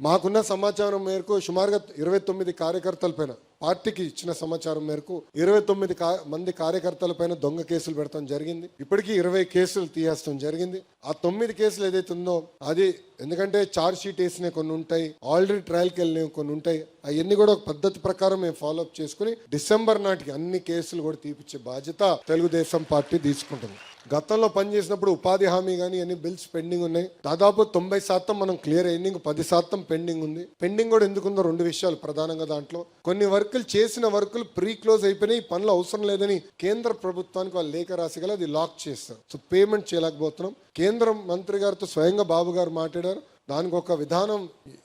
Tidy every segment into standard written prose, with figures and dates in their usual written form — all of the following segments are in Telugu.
మాకున్న సమాచారం మేరకు సుమారుగా 29 కార్యకర్తలపైన పార్టీకి ఇచ్చిన సమాచారం మేరకు 29 మంది కార్యకర్తలపైన దొంగ కేసులు పెడతాం జరిగింది. ఇప్పటికీ 20 కేసులు తీయేస్తాం జరిగింది. ఆ 9 కేసులు ఏదైతే ఉందో అది ఎందుకంటే ఛార్జ్ షీట్ వేసినవి కొన్ని ఉంటాయి, ఆల్రెడీ ట్రయల్కి వెళ్ళినవి కొన్ని ఉంటాయి. అవన్నీ కూడా ఒక పద్ధతి ప్రకారం మేము ఫాలోఅప్ చేసుకుని డిసెంబర్ నాటికి అన్ని కేసులు కూడా తీపిచ్చే బాధ్యత తెలుగుదేశం పార్టీ తీసుకుంటుంది. గతంలో పనిచేసినప్పుడు ఉపాధి హామీ కానీ అన్ని బిల్స్ పెండింగ్ ఉన్నాయి. దాదాపు 90% మనం క్లియర్ అయింది. 10% పెండింగ్ ఉంది. పెండింగ్ కూడా ఎందుకుందో 2 విషయాలు ప్రధానంగా. దాంట్లో కొన్ని వర్కులు చేసిన వర్కులు ప్రీ క్లోజ్ అయిపోయినాయి, ఈ పనులు అవసరం లేదని కేంద్ర ప్రభుత్వానికి వాళ్ళు లేఖ రాసి గల అది లాక్ చేస్తారు. సో పేమెంట్ చేయలేకపోతున్నాం. కేంద్ర మంత్రి గారితో స్వయంగా బాబు గారు మాట్లాడారు. దానికి ఒక విధానం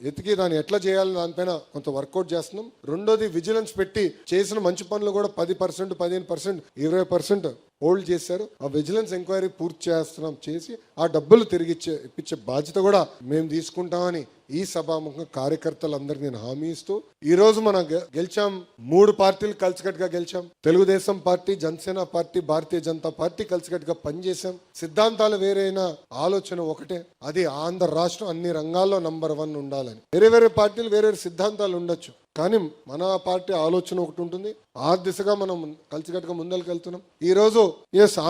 ఎతికి దాన్ని ఎట్లా చేయాలని దానిపైన కొంత వర్కౌట్ చేస్తున్నాం. రెండోది విజిలెన్స్ పెట్టి చేసిన మంచి పనులు కూడా 10%, 15%, 20% హోల్డ్ చేశారు. ఆ విజిలెన్స్ ఎంక్వైరీ పూర్తి చేస్తున్నాం, చేసి ఆ డబ్బులు తిరిగి ఇప్పించే బాధ్యత కూడా మేము తీసుకుంటామని ఈ సభాముఖంగా కార్యకర్తలందరికీ నేను హామీ ఇస్తూ ఈరోజు మనం గెలిచాం. 3 పార్టీలు కలిసికట్టుగా గెలిచాం. Telugu Desam party, Janasena party, Bharatiya Janata party కలిసికట్టుగా పనిచేశాం. సిద్ధాంతాలు వేరైన ఆలోచన ఒకటే, అది ఆంధ్ర రాష్ట్రం అన్ని రంగాల్లో నంబర్ 1 ఉండాలని. వేరే పార్టీలు వేరే సిద్ధాంతాలు ఉండొచ్చు, కానీ మన పార్టీ ఆలోచన ఒకటి ఉంటుంది. ఆ దిశగా మనం కలిసికట్టుగా ముందరికి వెళ్తున్నాం. ఈ రోజు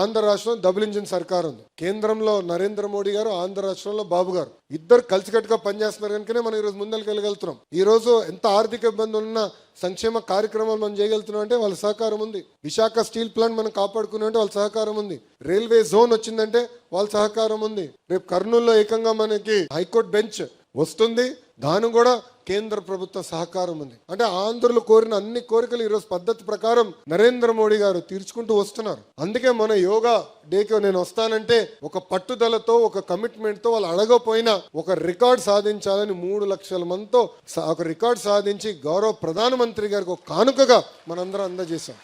ఆంధ్ర రాష్ట్రం డబుల్ ఇంజిన్ సర్కార్ ఉంది. కేంద్రంలో నరేంద్ర మోడీ గారు, ఆంధ్ర రాష్ట్రంలో బాబు గారు ఇద్దరు కలిసికట్టుగా పనిచేస్తున్నారు కనుకనే మనం ఈరోజు ముందరికి వెళ్ళగలుగుతున్నాం. ఈ రోజు ఎంత ఆర్థిక ఇబ్బందులు ఉన్నా సంక్షేమ కార్యక్రమాలు మనం చేయగలుగుతున్నాం అంటే వాళ్ళ సహకారం ఉంది. విశాఖ స్టీల్ ప్లాంట్ మనం కాపాడుకున్నాం అంటే వాళ్ళ సహకారం ఉంది. రైల్వే జోన్ వచ్చిందంటే వాళ్ళ సహకారం ఉంది. రేపు కర్నూలులో ఏకంగా మనకి హైకోర్టు బెంచ్ వస్తుంది, దాని కూడా కేంద్ర ప్రభుత్వ సహకారం ఉంది. అంటే ఆంధ్రులు కోరిన అన్ని కోరికలు ఈరోజు పద్ధతి ప్రకారం నరేంద్ర మోడీ గారు తీర్చుకుంటూ వస్తున్నారు. అందుకే మన యోగా డేకి నేను వస్తానంటే ఒక పట్టుదలతో, ఒక కమిట్మెంట్ తో, వాళ్ళు అడగపోయినా ఒక రికార్డ్ సాధించాలని 3 లక్షల మందితో ఒక రికార్డ్ సాధించి గౌరవ ప్రధానమంత్రి గారికి ఒక కానుకగా మనందరం అందజేశాం.